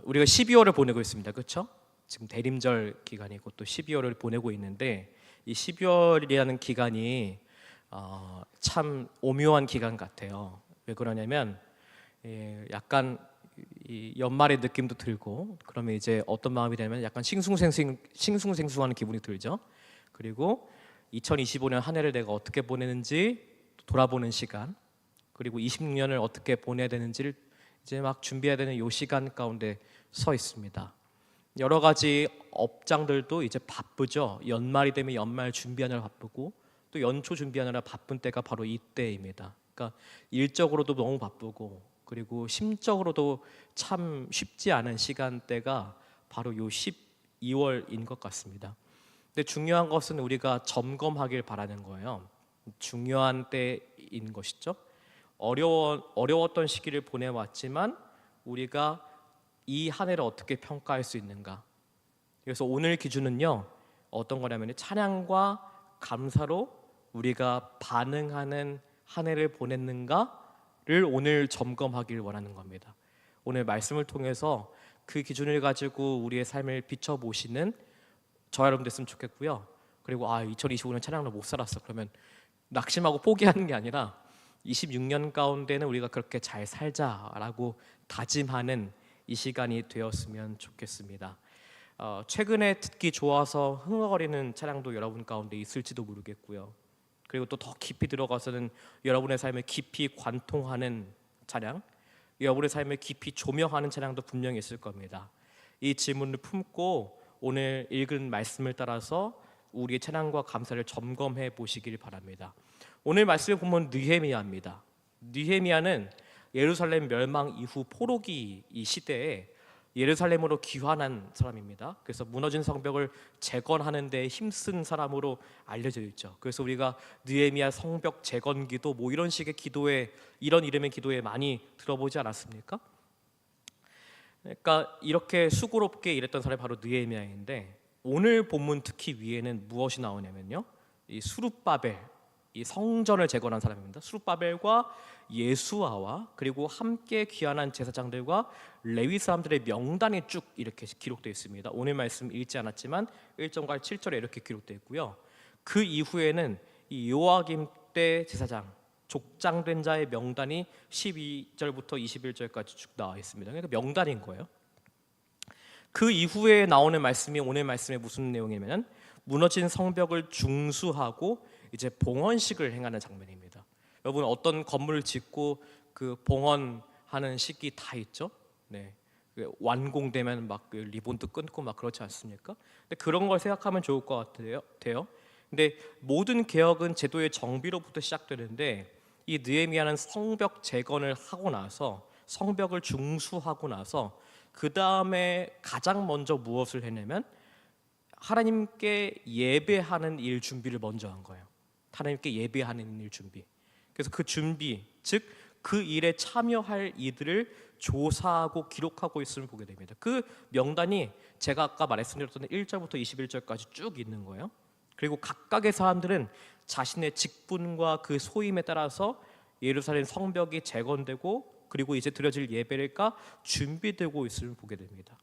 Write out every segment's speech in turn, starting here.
우리가 12월을 보내고 있습니다. 그렇죠? 지금 대림절 기간이고 또 12월을 보내고 있는데 이 12월이라는 기간이 참 오묘한 기간 같아요. 왜 그러냐면 약간 이 연말의 느낌도 들고, 그러면 이제 어떤 마음이 되냐면 약간 싱숭생숭하는 기분이 들죠. 그리고 2025년 한 해를 내가 어떻게 보내는지 돌아보는 시간, 그리고 26년을 어떻게 보내야 되는지를 이제 막 준비해야 되는 이 시간 가운데 서 있습니다. 여러 가지 업장들도 이제 바쁘죠. 연말이 되면 연말 준비하느라 바쁘고 또 연초 준비하느라 바쁜 때가 바로 이때입니다. 그러니까 일적으로도 너무 바쁘고 그리고 심적으로도 참 쉽지 않은 시간대가 바로 요 12월인 것 같습니다. 근데 중요한 것은 우리가 점검하길 바라는 거예요. 중요한 때인 것이죠. 어려웠던 시기를 보내왔지만 우리가 이 한 해를 어떻게 평가할 수 있는가. 그래서 오늘 기준은요, 어떤 거냐면 찬양과 감사로 우리가 반응하는 한 해를 보냈는가를 오늘 점검하길 원하는 겁니다. 오늘 말씀을 통해서 그 기준을 가지고 우리의 삶을 비춰보시는 저와 여러분 됐으면 좋겠고요. 그리고 2025년 찬양으로 못 살았어, 그러면 낙심하고 포기하는 게 아니라 26년 가운데는 우리가 그렇게 잘 살자라고 다짐하는 이 시간이 되었으면 좋겠습니다. 최근에 듣기 좋아서 흥얼거리는 찬양도 여러분 가운데 있을지도 모르겠고요. 그리고 또 더 깊이 들어가서는 여러분의 삶을 깊이 관통하는 찬양, 여러분의 삶을 깊이 조명하는 찬양도 분명히 있을 겁니다. 이 질문을 품고 오늘 읽은 말씀을 따라서 우리의 찬양과 감사를 점검해 보시길 바랍니다. 오늘 말씀을 보면 느헤미야입니다. 느헤미야는 예루살렘 멸망 이후 포로기 이 시대에 예루살렘으로 귀환한 사람입니다. 그래서 무너진 성벽을 재건하는 데 힘쓴 사람으로 알려져 있죠. 그래서 우리가 느헤미야 성벽 재건기도 뭐 이런 식의 기도에, 이런 이름의 기도에 많이 들어보지 않았습니까? 그러니까 이렇게 수고롭게 일했던 사람이 바로 느헤미야인데, 오늘 본문 특히 위에는 무엇이 나오냐면요, 이 수룹바벨, 이 성전을 재건한 사람입니다. 수룹바벨과 예수아와 그리고 함께 귀환한 제사장들과 레위 사람들의 명단이 쭉 이렇게 기록되어 있습니다. 오늘 말씀 읽지 않았지만 1절과 7절에 이렇게 기록되어 있고요. 그 이후에는 이 요아김 때 제사장, 족장된 자의 명단이 12절부터 21절까지 쭉 나와 있습니다. 그러니까 명단인 거예요. 그 이후에 나오는 말씀이 오늘 말씀의 무슨 내용이냐면 무너진 성벽을 중수하고 이제 봉헌식을 행하는 장면입니다. 여러분, 어떤 건물을 짓고 그 봉헌하는 식이 다 있죠. 네, 완공되면 막 리본도 끊고 막 그렇지 않습니까? 근데 그런 걸 생각하면 좋을 것 같아요. 근데 모든 개혁은 제도의 정비로부터 시작되는데 이 느헤미야는 성벽 재건을 하고 나서, 성벽을 중수하고 나서 그 다음에 가장 먼저 무엇을 했냐면 하나님께 예배하는 일 준비를 먼저 한 거예요. 하나님께 예배하는 일 준비. 그래서 그 준비, 즉 그 일에 참여할 이들을 조사하고 기록하고 있음을 보게 됩니다. 그 명단이 제가 아까 말씀드렸던 1절부터 21절까지 쭉 있는 거예요. 그리고 각각의 사람들은 자신의 직분과 그 소임에 따라서 예루살렘 성벽이 재건되고 그리고 이제 드려질 예배가 준비되고 있음을 보게 됩니다.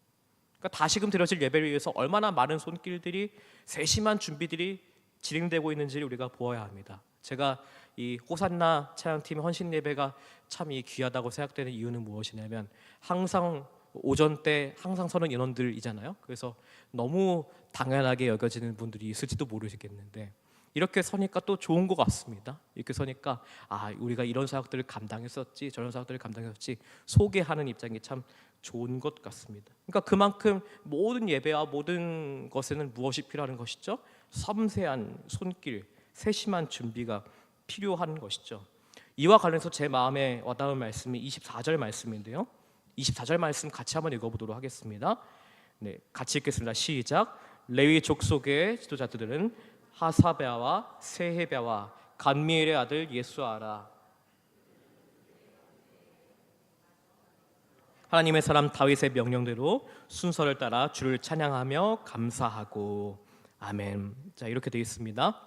그러니까 다시금 드려질 예배를 위해서 얼마나 많은 손길들이, 세심한 준비들이 진행되고 있는지를 우리가 보아야 합니다. 제가 이 호산나 찬양팀 헌신 예배가 참 귀하다고 생각되는 이유는 무엇이냐면 항상 오전 때 항상 서는 인원들이잖아요. 그래서 너무 당연하게 여겨지는 분들이 있을지도 모르시겠는데 이렇게 서니까 또 좋은 것 같습니다. 이렇게 서니까 우리가 이런 사역들을 감당했었지, 저런 사역들을 감당했었지 소개하는 입장이 참 좋은 것 같습니다. 그러니까 그만큼 모든 예배와 모든 것에는 무엇이 필요한 것이죠? 섬세한 손길, 세심한 준비가 필요한 것이죠. 이와 관련해서 제 마음에 와닿은 말씀이 24절 말씀인데요. 24절 말씀 같이 한번 읽어보도록 하겠습니다. 네, 같이 읽겠습니다. 시작. 레위 족속의 지도자들은 하사랴와 세헤랴와 간미엘의 아들 예수아라. 하나님의 사람 다윗의 명령대로 순서를 따라 주를 찬양하며 감사하고. 아멘. 자, 이렇게 되어 있습니다.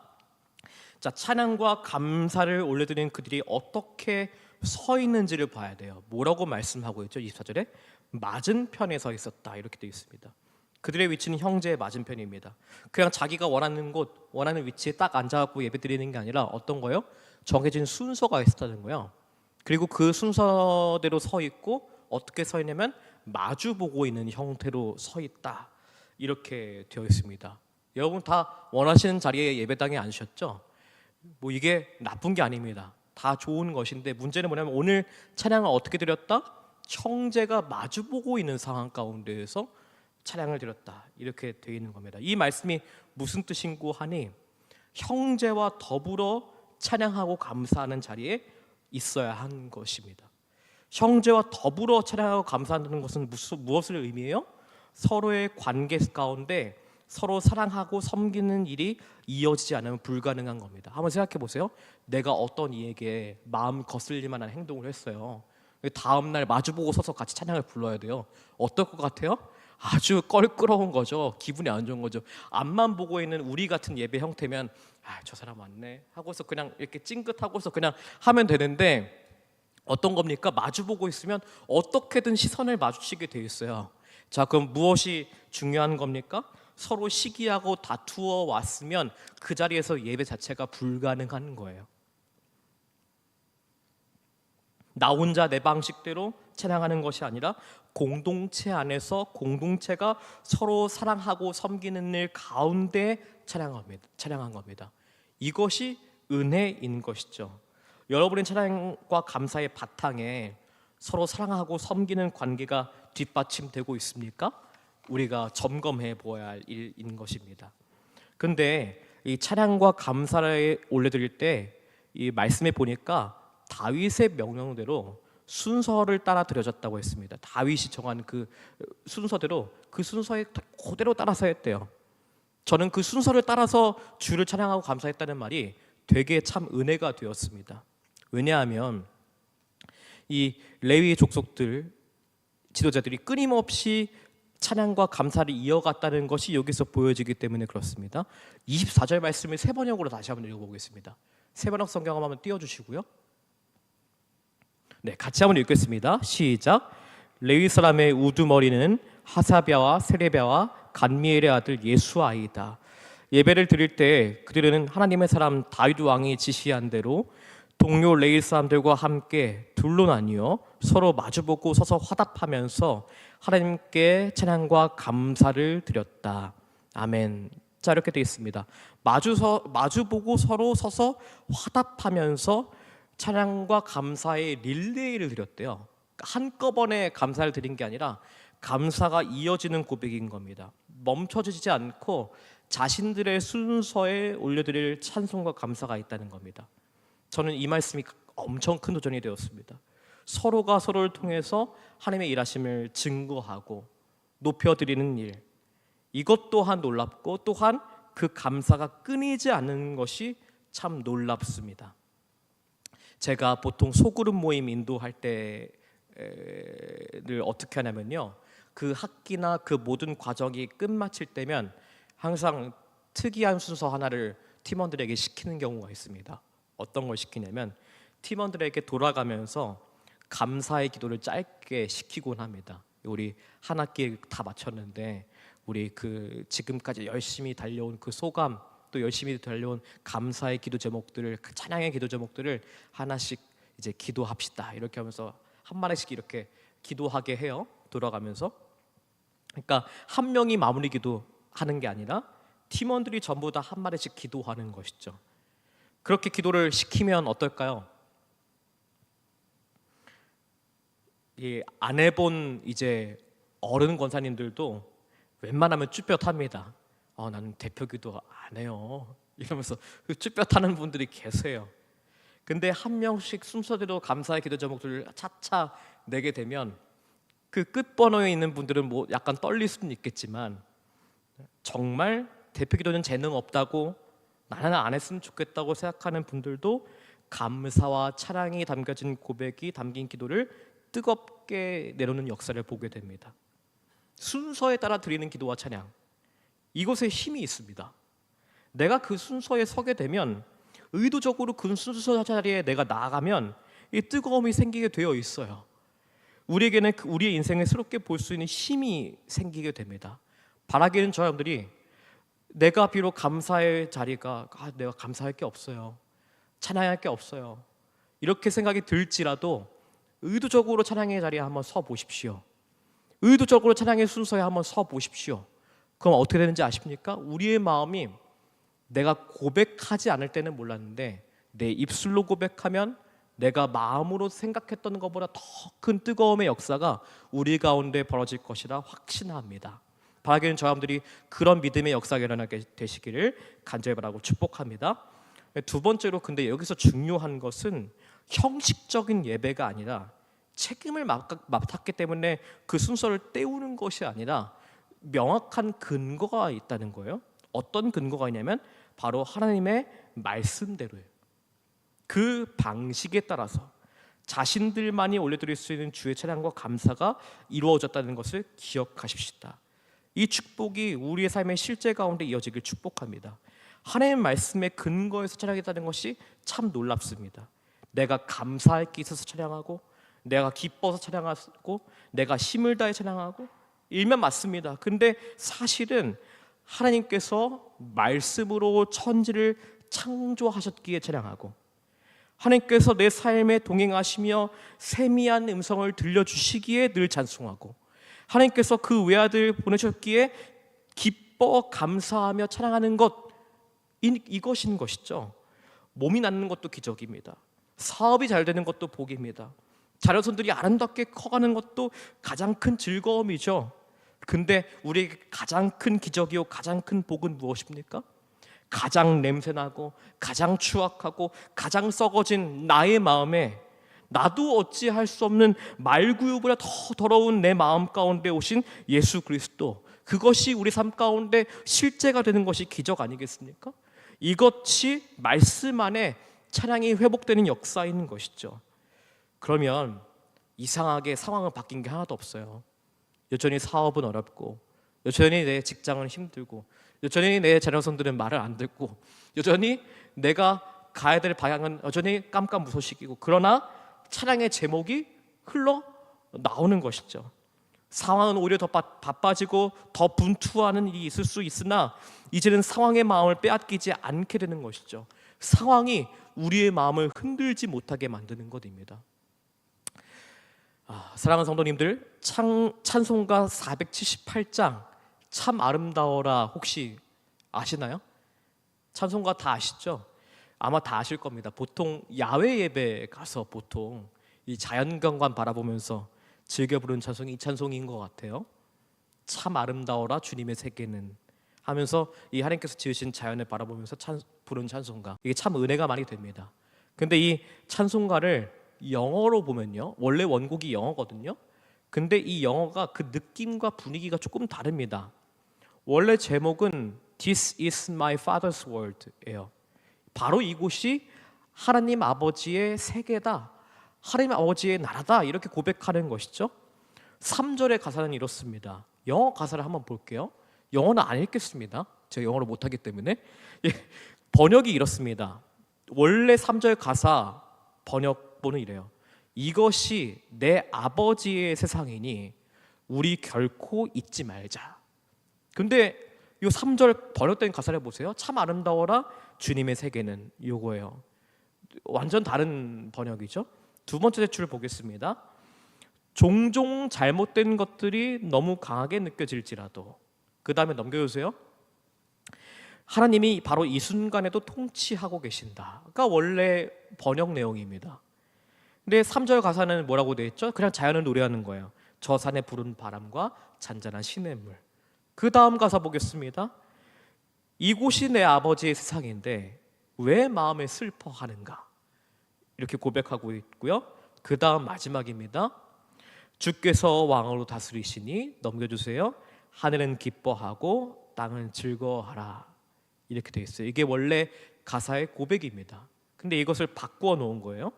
자, 찬양과 감사를 올려드린 그들이 어떻게 서 있는지를 봐야 돼요. 뭐라고 말씀하고 있죠? 24절에 맞은편에 서 있었다 이렇게 되어 있습니다. 그들의 위치는 형제의 맞은편입니다. 그냥 자기가 원하는 곳, 원하는 위치에 딱 앉아갖고 예배드리는 게 아니라 어떤 거요? 정해진 순서가 있었다는 거예요. 그리고 그 순서대로 서 있고 어떻게 서 있냐면 마주 보고 있는 형태로 서 있다 이렇게 되어 있습니다. 여러분 다 원하시는 자리에 예배당에 앉으셨죠? 뭐 이게 나쁜 게 아닙니다. 다 좋은 것인데 문제는 뭐냐면 오늘 찬양을 어떻게 드렸다? 형제가 마주 보고 있는 상황 가운데에서 찬양을 드렸다 이렇게 되어 있는 겁니다. 이 말씀이 무슨 뜻인고 하니 형제와 더불어 찬양하고 감사하는 자리에 있어야 한 것입니다. 형제와 더불어 찬양하고 감사하는 것은 무엇을 의미해요? 서로의 관계 가운데 서로 사랑하고 섬기는 일이 이어지지 않으면 불가능한 겁니다. 한번 생각해 보세요. 내가 어떤 이에게 마음 거슬릴 만한 행동을 했어요. 다음 날 마주보고 서서 같이 찬양을 불러야 돼요. 어떨 것 같아요? 아주 껄끄러운 거죠. 기분이 안 좋은 거죠. 앞만 보고 있는 우리 같은 예배 형태면 저 사람 왔네 하고서 그냥 이렇게 찡긋하고서 그냥 하면 되는데 어떤 겁니까? 마주보고 있으면 어떻게든 시선을 마주치게 돼 있어요. 자, 그럼 무엇이 중요한 겁니까? 서로 시기하고 다투어 왔으면 그 자리에서 예배 자체가 불가능한 거예요. 나 혼자 내 방식대로 찬양하는 것이 아니라 공동체 안에서 공동체가 서로 사랑하고 섬기는 일 가운데 찬양한 겁니다. 이것이 은혜인 것이죠. 여러분의 찬양과 감사의 바탕에 서로 사랑하고 섬기는 관계가 뒷받침되고 있습니까? 우리가 점검해 보아야 할 일인 것입니다. 근데 이 찬양과 감사를 올려드릴 때 이 말씀에 보니까 다윗의 명령대로 순서를 따라 드려졌다고 했습니다. 다윗이 정한 그 순서대로 그 순서에 그대로 따라서 했대요. 저는 그 순서를 따라서 주를 찬양하고 감사했다는 말이 되게 참 은혜가 되었습니다. 왜냐하면 이 레위 족속들 지도자들이 끊임없이 찬양과 감사를 이어갔다는 것이 여기서 보여지기 때문에 그렇습니다. 24절 말씀을 세 번역으로 다시 한번 읽어보겠습니다. 세 번역 성경 한번 띄워주시고요. 네, 같이 한번 읽겠습니다. 시작. 레위 사람의 우두머리는 하사랴와 세레랴와 간미엘의 아들 예수아이다. 예배를 드릴 때 그들은 하나님의 사람 다윗 왕이 지시한 대로 동료 레위 사람들과 함께 둘로 나뉘어 서로 마주보고 서서 화답하면서 하나님께 찬양과 감사를 드렸다. 아멘. 자, 이렇게 되어 있습니다. 마주보고 서로 서서 화답하면서 찬양과 감사의 릴레이를 드렸대요. 한꺼번에 감사를 드린 게 아니라 감사가 이어지는 고백인 겁니다. 멈춰지지 않고 자신들의 순서에 올려드릴 찬송과 감사가 있다는 겁니다. 저는 이 말씀이 엄청 큰 도전이 되었습니다. 서로가 서로를 통해서 하나님의 일하심을 증거하고 높여드리는 일, 이것 또한 놀랍고 또한 그 감사가 끊이지 않는 것이 참 놀랍습니다. 제가 보통 소그룹 모임 인도할 때를 어떻게 하냐면요, 그 학기나 그 모든 과정이 끝마칠 때면 항상 특이한 순서 하나를 팀원들에게 시키는 경우가 있습니다. 어떤 걸 시키냐면 팀원들에게 돌아가면서 감사의 기도를 짧게 시키곤 합니다. 우리 한 학기 다 마쳤는데 우리 그 지금까지 열심히 달려온 그 소감, 또 열심히 달려온 감사의 기도 제목들을, 그 찬양의 기도 제목들을 하나씩 이제 기도합시다. 이렇게 하면서 한 마디씩 이렇게 기도하게 해요. 돌아가면서. 그러니까 한 명이 마무리 기도하는 게 아니라 팀원들이 전부 다 한 마디씩 기도하는 것이죠. 그렇게 기도를 시키면 어떨까요? 안 해본 이제 어른 권사님들도 웬만하면 쭈뼛합니다. 나는 대표 기도 안 해요. 이러면서 쭈뼛하는 분들이 계세요. 근데 한 명씩 순서대로 감사의 기도 제목들을 차차 내게 되면 그 끝번호에 있는 분들은 뭐 약간 떨릴 수는 있겠지만 정말 대표 기도는 재능 없다고 나는 안 했으면 좋겠다고 생각하는 분들도 감사와 찬양이 담겨진 고백이 담긴 기도를 뜨겁게 내놓는 역사를 보게 됩니다. 순서에 따라 드리는 기도와 찬양, 이것에 힘이 있습니다. 내가 그 순서에 서게 되면 의도적으로 그 순서 자리에 내가 나아가면 이 뜨거움이 생기게 되어 있어요. 우리에게는 우리의 인생을 새롭게 볼 수 있는 힘이 생기게 됩니다. 바라기는 저 여러분들이 내가 비록 감사의 자리가 내가 감사할 게 없어요, 찬양할 게 없어요, 이렇게 생각이 들지라도 의도적으로 찬양의 자리에 한번 서 보십시오. 의도적으로 찬양의 순서에 한번 서 보십시오. 그럼 어떻게 되는지 아십니까? 우리의 마음이 내가 고백하지 않을 때는 몰랐는데 내 입술로 고백하면 내가 마음으로 생각했던 것보다 더 큰 뜨거움의 역사가 우리 가운데 벌어질 것이라 확신합니다. 바라기는 저 여러분들이 그런 믿음의 역사가 일어나게 되시기를 간절히 바라고 축복합니다. 두 번째로, 근데 여기서 중요한 것은 형식적인 예배가 아니라 책임을 맡았기 때문에 그 순서를 때우는 것이 아니라 명확한 근거가 있다는 거예요. 어떤 근거가 있냐면 바로 하나님의 말씀대로예요. 그 방식에 따라서 자신들만이 올려드릴 수 있는 주의 찬양과 감사가 이루어졌다는 것을 기억하십시다. 이 축복이 우리의 삶의 실제 가운데 이어지길 축복합니다. 하나님의 말씀의 근거에서 찬양했다는 것이 참 놀랍습니다. 내가 감사할 게 있어서 찬양하고, 내가 기뻐서 찬양하고, 내가 힘을 다해 찬양하고, 일면 맞습니다. 근데 사실은 하나님께서 말씀으로 천지를 창조하셨기에 찬양하고, 하나님께서 내 삶에 동행하시며 세미한 음성을 들려주시기에 늘 찬송하고, 하나님께서 그 외아들 보내셨기에 기뻐 감사하며 찬양하는 것, 이것인 것이죠. 몸이 낫는 것도 기적입니다. 사업이 잘 되는 것도 복입니다. 자녀손들이 아름답게 커가는 것도 가장 큰 즐거움이죠. 근데 우리에게 가장 큰 기적이요 가장 큰 복은 무엇입니까? 가장 냄새나고 가장 추악하고 가장 썩어진 나의 마음에 나도 어찌할 수 없는 말구유보다 더 더러운 내 마음 가운데 오신 예수 그리스도, 그것이 우리 삶 가운데 실제가 되는 것이 기적 아니겠습니까? 이것이 말씀 안에 찬양이 회복되는 역사인 것이죠. 그러면 이상하게 상황은 바뀐 게 하나도 없어요. 여전히 사업은 어렵고, 여전히 내 직장은 힘들고, 여전히 내 자녀손들은 말을 안 듣고, 여전히 내가 가야 될 방향은 여전히 깜깜무소식이고, 그러나 찬양의 제목이 흘러 나오는 것이죠. 상황은 오히려 더 바빠지고 더 분투하는 일이 있을 수 있으나 이제는 상황의 마음을 빼앗기지 않게 되는 것이죠. 상황이 우리의 마음을 흔들지 못하게 만드는 것입니다. 사랑하는 성도님들, 찬송가 478장 참 아름다워라 혹시 아시나요? 찬송가 다 아시죠? 아마 다 아실 겁니다. 보통 야외 예배 가서 보통 이 자연경관 바라보면서 즐겨 부르는 찬송이 이 찬송인 것 같아요. 참 아름다워라 주님의 세계는 하면서 이 하나님께서 지으신 자연을 바라보면서 부르는 찬송가, 이게 참 은혜가 많이 됩니다. 근데 이 찬송가를 영어로 보면요, 원래 원곡이 영어거든요. 근데 이 영어가 그 느낌과 분위기가 조금 다릅니다. 원래 제목은 This is my father's world예요. 바로 이곳이 하나님 아버지의 세계다, 하나님 아버지의 나라다, 이렇게 고백하는 것이죠. 3절의 가사는 이렇습니다. 영어 가사를 한번 볼게요. 영어는 안 읽겠습니다. 제가 영어를 못하기 때문에. 번역이 이렇습니다. 원래 3절 가사 번역본은 이래요. 이것이 내 아버지의 세상이니 우리 결코 잊지 말자. 근데 이 3절 번역된 가사를 보세요. 참 아름다워라 주님의 세계는, 요거예요. 완전 다른 번역이죠. 두 번째 대출을 보겠습니다. 종종 잘못된 것들이 너무 강하게 느껴질지라도, 그 다음에 넘겨주세요. 하나님이 바로 이 순간에도 통치하고 계신다가 원래 번역 내용입니다. 근데 3절 가사는 뭐라고 되어 있죠? 그냥 자연을 노래하는 거예요. 저 산에 부른 바람과 잔잔한 시냇물. 그 다음 가사 보겠습니다. 이곳이 내 아버지의 세상인데 왜 마음에 슬퍼하는가, 이렇게 고백하고 있고요. 그 다음 마지막입니다. 주께서 왕으로 다스리시니, 넘겨주세요. 하늘은 기뻐하고 땅은 즐거워하라, 이렇게 되어 있어요. 이게 원래 가사의 고백입니다. 근데 이것을 바꾸어 놓은 거예요.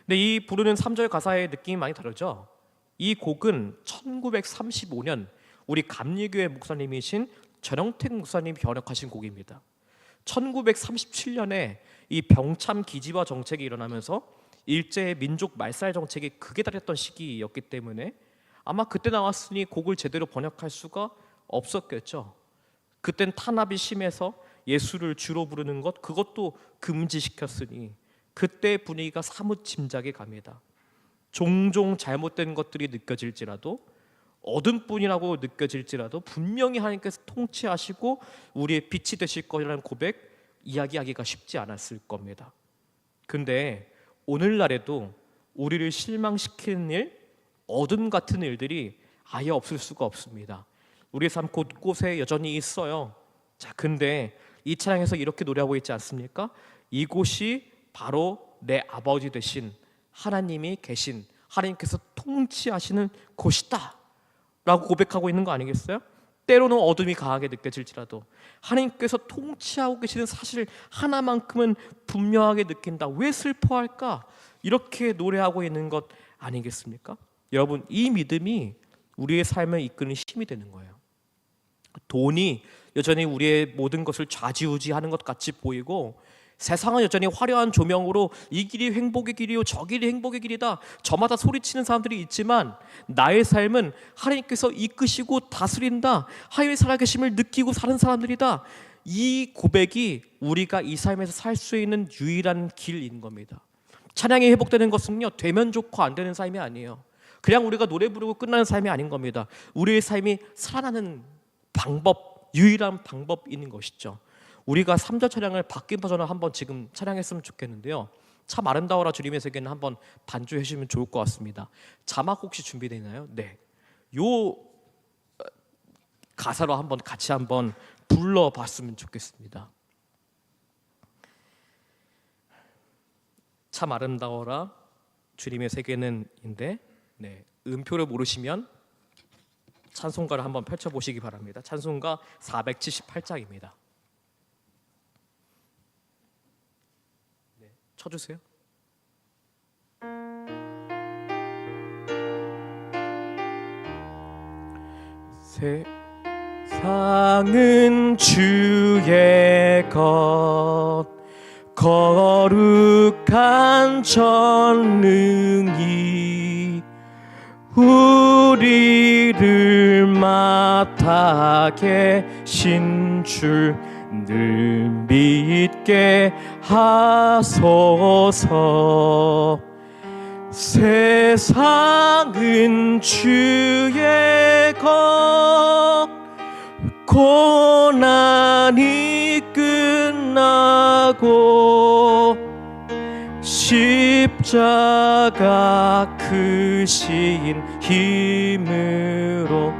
근데 이 부르는 3절 가사의 느낌이 많이 다르죠. 이 곡은 1935년 우리 감리교회 목사님이신 전영택 목사님이 번역하신 곡입니다. 1937년에 이 병참 기지화 정책이 일어나면서 일제의 민족 말살 정책이 극에 달했던 시기였기 때문에 아마 그때 나왔으니 곡을 제대로 번역할 수가 없었겠죠. 그땐 탄압이 심해서 예수를 주로 부르는 것, 그것도 금지시켰으니 그때 분위기가 사뭇 짐작이 갑니다. 종종 잘못된 것들이 느껴질지라도, 어둠뿐이라고 느껴질지라도 분명히 하나님께서 통치하시고 우리의 빛이 되실 거라는 고백, 이야기하기가 쉽지 않았을 겁니다. 근데 오늘날에도 우리를 실망시키는 일, 어둠 같은 일들이 아예 없을 수가 없습니다. 우리의 삶 곳곳에 여전히 있어요. 자, 근데 이 찬양에서 이렇게 노래하고 있지 않습니까? 이곳이 바로 내 아버지 되신 하나님이 계신, 하나님께서 통치하시는 곳이다 라고 고백하고 있는 거 아니겠어요? 때로는 어둠이 강하게 느껴질지라도 하나님께서 통치하고 계시는 사실 하나만큼은 분명하게 느낀다. 왜 슬퍼할까? 이렇게 노래하고 있는 것 아니겠습니까? 여러분, 이 믿음이 우리의 삶을 이끄는 힘이 되는 거예요. 돈이 여전히 우리의 모든 것을 좌지우지하는 것 같이 보이고, 세상은 여전히 화려한 조명으로 이 길이 행복의 길이요 저 길이 행복의 길이다 저마다 소리치는 사람들이 있지만, 나의 삶은 하나님께서 이끄시고 다스린다, 하나님의 살아계심을 느끼고 사는 사람들이다, 이 고백이 우리가 이 삶에서 살 수 있는 유일한 길인 겁니다. 찬양이 회복되는 것은요, 되면 좋고 안 되는 삶이 아니에요. 그냥 우리가 노래 부르고 끝나는 삶이 아닌 겁니다. 우리의 삶이 살아나는 방법, 유일한 방법인 것이죠. 우리가 3절 찬양을 바뀐 버전을 한번 지금 찬양했으면 좋겠는데요. 참 아름다워라 주님의 세계는 한번 반주해 주시면 좋을 것 같습니다. 자막 혹시 준비되나요? 네. 요 가사로 한번 같이 한번 불러봤으면 좋겠습니다. 참 아름다워라 주님의 세계는인데, 네, 음표를 모르시면 찬송가를 한번 펼쳐보시기 바랍니다. 찬송가 478장입니다. 네, 쳐주세요. 세상은 주의 것, 거룩한 전능이 우리를 맡아 계신 줄 늘 믿게 하소서. 세상은 주의 것, 고난이 끝나고 십자가 크신 힘으로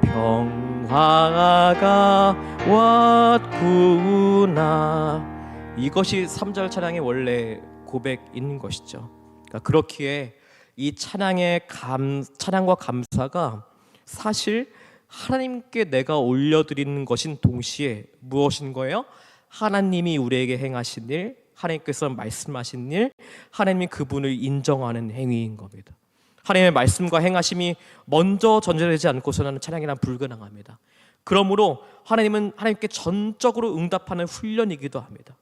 평화가 왔구나. 이것이 3절 찬양의 원래 고백인 것이죠. 그러니까 그렇기에 이 찬양과 감사가 사실 하나님께 내가 올려드리는 것인 동시에 무엇인 거예요? 하나님이 우리에게 행하신 일, 하나님께서 말씀하신 일, 하나님이 그분을 인정하는 행위인 겁니다. 하나님의 말씀과 행하심이 먼저 전제되지 않고서는 찬양이란 불가능합니다. 그러므로 하나님은 하나님께 전적으로 응답하는 훈련이기도 합니다.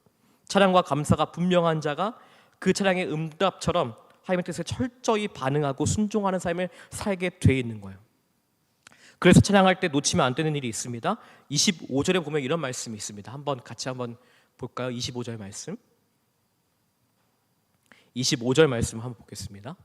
찬양과 감사가 분명한 자가 그 찬양의 응답처럼 하나님의 뜻에 철저히 반응하고 순종하는 삶을 살게 돼 있는 거예요. 그래서 찬양할 때 놓치면 안 되는 일이 있습니다. 25절에 보면 이런 말씀이 있습니다. 같이 한번 볼까요? 25절 말씀. 25절 말씀 한번 보겠습니다.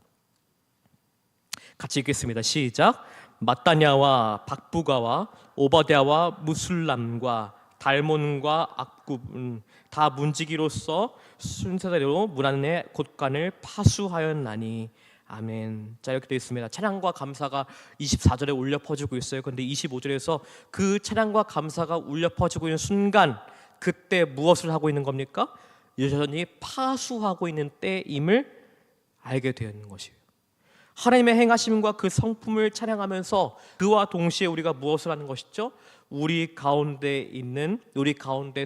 같이 읽겠습니다. 시작. 마따냐와 박부가와 오바댜와 무술람과 달몬과 악굽 다 문지기로서 순서대로 문 안에 곳간을 파수하였나니. 아멘. 자, 이렇게 되어 있습니다. 찬양과 감사가 24절에 울려 퍼지고 있어요. 그런데 25절에서 그 찬양과 감사가 울려 퍼지고 있는 순간, 그때 무엇을 하고 있는 겁니까? 여전히 파수하고 있는 때임을 알게 되는 것이에요. 하나님의 행하심과 그 성품을 찬양하면서 그와 동시에 우리가 무엇을 하는 것이죠? 우리 가운데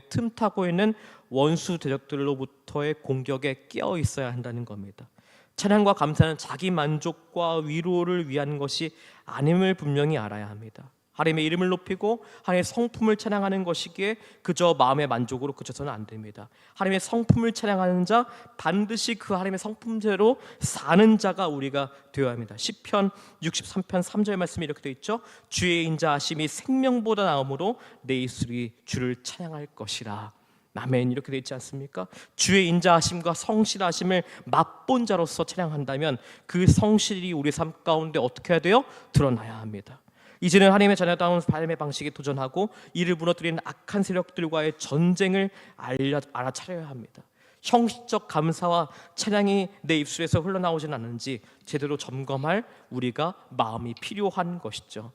틈타고 있는 원수 대적들로부터의 공격에 깨어 있어야 한다는 겁니다. 찬양과 감사는 자기 만족과 위로를 위한 것이 아님을 분명히 알아야 합니다. 하나님의 이름을 높이고 하나님의 성품을 찬양하는 것이기에 그저 마음의 만족으로 그쳐서는 안 됩니다. 하나님의 성품을 찬양하는 자, 반드시 그 하나님의 성품대로 사는 자가 우리가 되어야 합니다. 시편 63편 3절 말씀이 이렇게 되어 있죠. 주의 인자하심이 생명보다 나음으로 내 입술이 주를 찬양할 것이라. 아멘. 이렇게 되어 있지 않습니까? 주의 인자하심과 성실하심을 맛본 자로서 찬양한다면 그 성실이 우리 삶 가운데 어떻게 해야 돼요? 드러나야 합니다. 이제는 하나님의 자녀다운 삶의 방식에 도전하고 이를 무너뜨리는 악한 세력들과의 전쟁을 알아차려야 합니다. 형식적 감사와 찬양이 내 입술에서 흘러나오진 않는지 제대로 점검할 우리가 마음이 필요한 것이죠.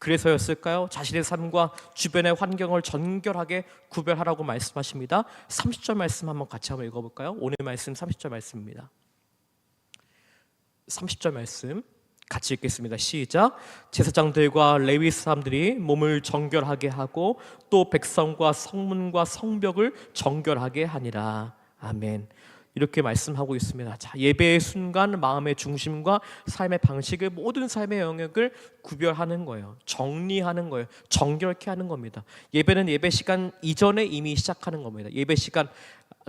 그래서였을까요? 자신의 삶과 주변의 환경을 정결하게 구별하라고 말씀하십니다. 30절 말씀 한번 같이 한번 읽어볼까요? 오늘 말씀 30절 말씀입니다. 30절 말씀 같이 읽겠습니다. 시작. 제사장들과 레위 사람들이 몸을 정결하게 하고 또 백성과 성문과 성벽을 정결하게 하니라. 아멘. 이렇게 말씀하고 있습니다. 자, 예배의 순간 마음의 중심과 삶의 방식을 모든 삶의 영역을 구별하는 거예요. 정리하는 거예요. 정결케 하는 겁니다. 예배는 예배 시간 이전에 이미 시작하는 겁니다. 예배 시간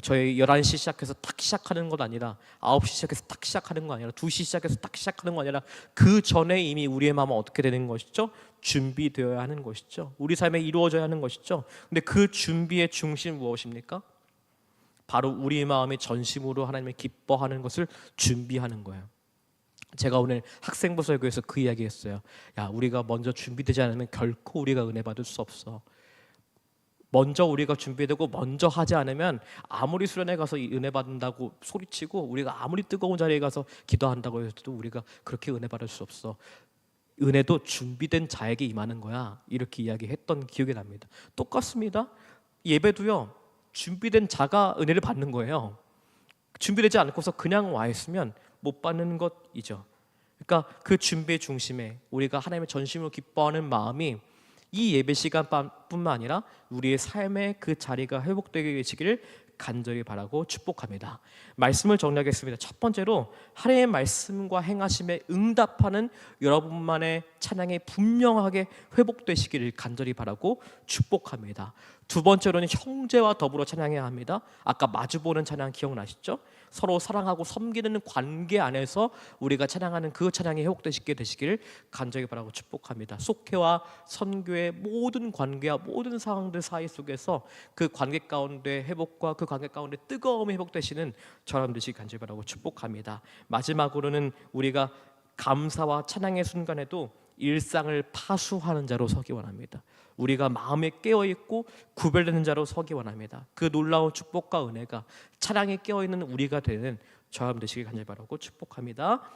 저희 11시 시작해서 딱 시작하는 것 아니라 9시 시작해서 딱 시작하는 거 아니라 2시 시작해서 딱 시작하는 거 아니라 그 전에 이미 우리의 마음은 어떻게 되는 것이죠? 준비되어야 하는 것이죠. 우리 삶에 이루어져야 하는 것이죠. 근데 그 준비의 중심 무엇입니까? 바로 우리 마음의 전심으로 하나님을 기뻐하는 것을 준비하는 거예요. 제가 오늘 학생부 설교에서 그 이야기했어요. 야, 우리가 먼저 준비되지 않으면 결코 우리가 은혜 받을 수 없어. 먼저 우리가 준비되고 먼저 하지 않으면 아무리 수련회 가서 은혜 받는다고 소리치고 우리가 아무리 뜨거운 자리에 가서 기도한다고 해도 우리가 그렇게 은혜 받을 수 없어. 은혜도 준비된 자에게 임하는 거야. 이렇게 이야기했던 기억이 납니다. 똑같습니다. 예배도요. 준비된 자가 은혜를 받는 거예요. 준비되지 않고서 그냥 와 있으면 못 받는 것이죠. 그러니까 그 준비의 중심에 우리가 하나님의 전심으로 기뻐하는 마음이 이 예배 시간뿐만 아니라 우리의 삶의 그 자리가 회복되게 되시기를 간절히 바라고 축복합니다. 말씀을 정리하겠습니다. 첫 번째로 하나님의 말씀과 행하심에 응답하는 여러분만의 찬양이 분명하게 회복되시기를 간절히 바라고 축복합니다. 두 번째로는 형제와 더불어 찬양해야 합니다. 아까 마주보는 찬양 기억나시죠? 서로 사랑하고 섬기는 관계 안에서 우리가 찬양하는 그 찬양이 회복되시게 되시기를 간절히 바라고 축복합니다. 속회와 선교의 모든 관계와 모든 상황들 사이 속에서 그 관계 가운데 회복과 그 관계 가운데 뜨거움이 회복되시는 저람 되시기 간절히 바라고 축복합니다. 마지막으로는 우리가 감사와 찬양의 순간에도 일상을 파수하는 자로 서기 원합니다. 우리가 마음에 깨어있고 구별되는 자로 서기 원합니다. 그 놀라운 축복과 은혜가 찬양에 깨어있는 우리가 되는 저함 되시길 간절히 바라고 축복합니다.